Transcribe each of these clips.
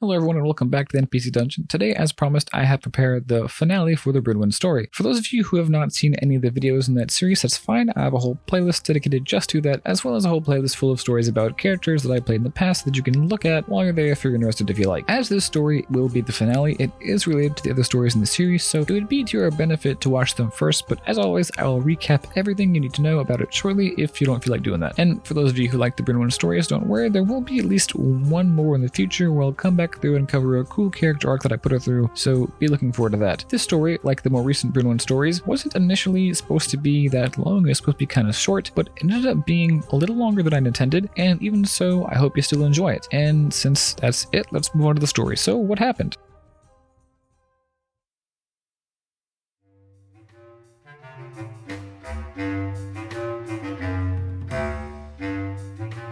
Hello everyone and welcome back to the NPC Dungeon. Today, as promised, I have prepared the finale for the Brynwyn story. For those of you who have not seen any of the videos in that series, that's fine. I have a whole playlist dedicated just to that, as well as a whole playlist full of stories about characters that I played in the past that you can look at while you're there if you're interested if you like. As this story will be the finale, it is related to the other stories in the series, so it would be to your benefit to watch them first, but as always, I will recap everything you need to know about it shortly if you don't feel like doing that. And for those of you who like the Brynwyn stories, don't worry, there will be at least one more in the future where I'll come back through and cover a cool character arc that I put her through, so be looking forward to that. This story, like the more recent Brynwyn stories, wasn't initially supposed to be that long. It was supposed to be kind of short, but it ended up being a little longer than I intended, and even so, I hope you still enjoy it. And since that's it, let's move on to the story. So, what happened?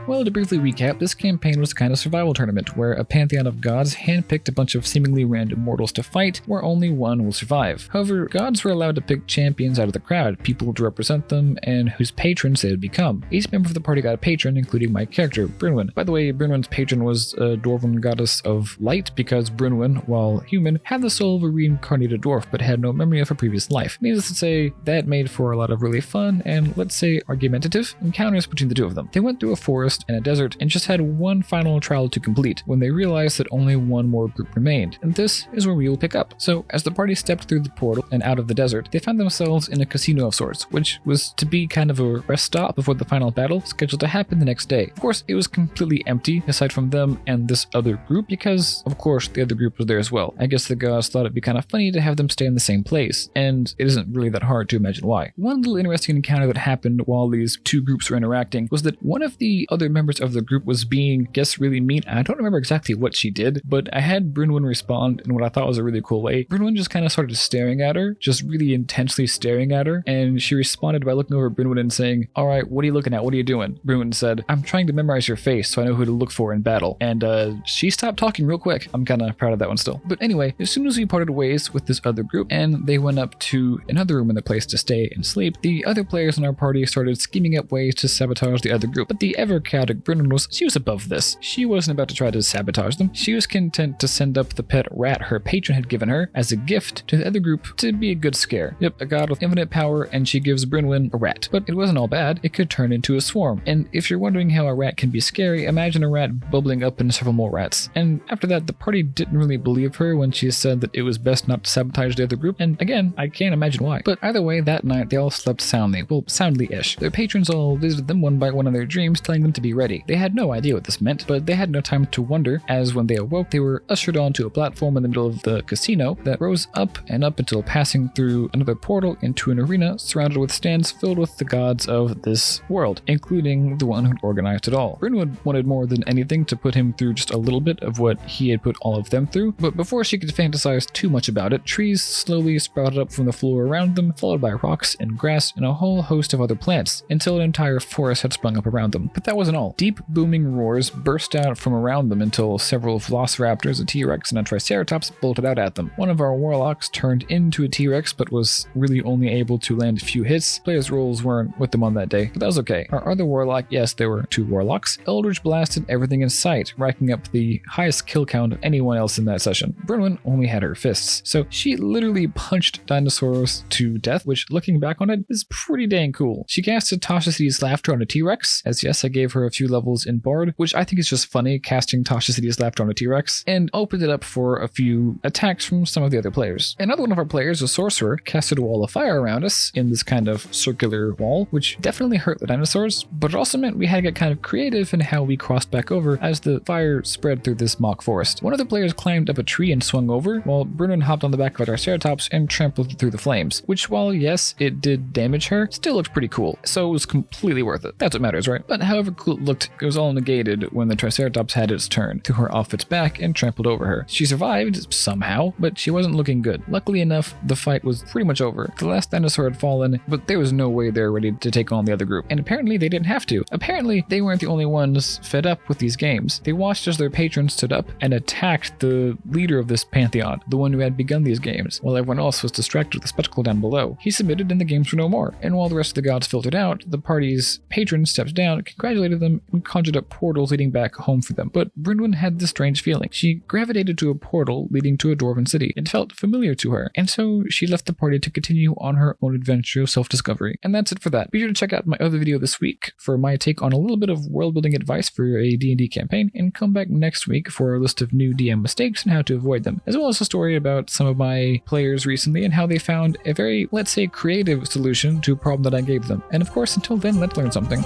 Well, to briefly recap, this campaign was a kind of survival tournament where a pantheon of gods handpicked a bunch of seemingly random mortals to fight, where only one will survive. However, gods were allowed to pick champions out of the crowd, people to represent them, and whose patrons they would become. Each member of the party got a patron, including my character, Brynwyn. By the way, Brynwyn's patron was a dwarven goddess of light, because Brynwyn, while human, had the soul of a reincarnated dwarf, but had no memory of a previous life. Needless to say, that made for a lot of really fun and, let's say, argumentative encounters between the two of them. They went through a forest and a desert and just had one final trial to complete when they realized that only one more group remained, and this is where we will pick up. So as the party stepped through the portal and out of the desert, they found themselves in a casino of sorts, which was to be kind of a rest stop before the final battle scheduled to happen the next day. Of course, it was completely empty aside from them and this other group because, of course, the other group was there as well. I guess the gods thought it'd be kind of funny to have them stay in the same place, and it isn't really that hard to imagine why. One little interesting encounter that happened while these two groups were interacting was that one of the other members of the group was being, really mean. I don't remember exactly what she did, but I had Brynwyn respond in what I thought was a really cool way. Brynwyn just kind of started staring at her, just really intensely staring at her, and she responded by looking over at Brynwyn and saying, "Alright, what are you looking at? What are you doing?" Brynwyn said, "I'm trying to memorize your face so I know who to look for in battle." And she stopped talking real quick. I'm kind of proud of that one still. But anyway, as soon as we parted ways with this other group and they went up to another room in the place to stay and sleep, the other players in our party started scheming up ways to sabotage the other group. But the ever-chaotic Brynwyn she was above this. She wasn't about to try to sabotage them. She was content to send up the pet rat her patron had given her as a gift to the other group to be a good scare. Yep, a god with infinite power, and she gives Brynwyn a rat. But it wasn't all bad. It could turn into a swarm. And if you're wondering how a rat can be scary, imagine a rat bubbling up into several more rats. And after that, the party didn't really believe her when she said that it was best not to sabotage the other group. And again, I can't imagine why. But either way, that night they all slept soundly. Well, soundly-ish. Their patrons all visited them one by one in their dreams, telling them to be ready. They had no idea what this meant, but they had no time to wonder, as when they awoke, they were ushered onto a platform in the middle of the casino that rose up and up until passing through another portal into an arena surrounded with stands filled with the gods of this world, including the one who organized it all. Brynwyn wanted more than anything to put him through just a little bit of what he had put all of them through, but before she could fantasize too much about it, trees slowly sprouted up from the floor around them, followed by rocks and grass and a whole host of other plants, until an entire forest had sprung up around them. But that wasn't all. Deep, booming roars burst out from around them until several velociraptors, a T-Rex, and a Triceratops bolted out at them. One of our warlocks turned into a T-Rex, but was really only able to land a few hits. Players' rolls weren't with them on that day, but that was okay. Our other warlock, yes, there were two warlocks, Eldritch blasted everything in sight, racking up the highest kill count of anyone else in that session. Brynwyn only had her fists, so she literally punched Dinosaurs to death, which, looking back on it, is pretty dang cool. She casted Toxicity's Laughter on a T-Rex, as yes, I gave her a few levels in Bard, which I think is just funny, casting Toxicity's Laughter on a T-Rex, and opened it up for a few attacks from some of the other players. Another one of our players, a sorcerer, casted a wall of fire around us in this kind of circular wall, which definitely hurt the dinosaurs, but it also meant we had to get kind of creative in how we crossed back over as the fire spread through this mock forest. One of the players climbed up a tree and swung over, while Brynwyn hopped on the back of a Triceratops and trampled through the flames, which, while yes, it did damage her, still looked pretty cool, so it was completely worth it. That's what matters, right? But however cool it looked, it was all negated when the Triceratops had its turn, threw her off its back and trampled over her. She survived somehow, but she wasn't looking good. Luckily enough, the fight was pretty much over. The last dinosaur had fallen, but there was no way they were ready to take on the other group, and apparently they didn't have to. Apparently, they weren't the only ones fed up with these games. They watched as their patrons stood up and attacked the leader of this pantheon, the one who had begun these games, while everyone else was distracted with the spectacle down below. He submitted and the games were no more, and while the rest of the gods filtered out, the party's patron stepped down, congratulated them, them and conjured up portals leading back home for them. But Brynwyn had this strange feeling. She gravitated to a portal leading to a dwarven city. It felt familiar to her, and so she left the party to continue on her own adventure of self-discovery. And that's it for that. Be sure to check out my other video this week for my take on a little bit of world-building advice for a D&D campaign, and come back next week for a list of new DM mistakes and how to avoid them, as well as a story about some of my players recently and how they found a very, let's say, creative solution to a problem that I gave them. And of course, until then, let's learn something.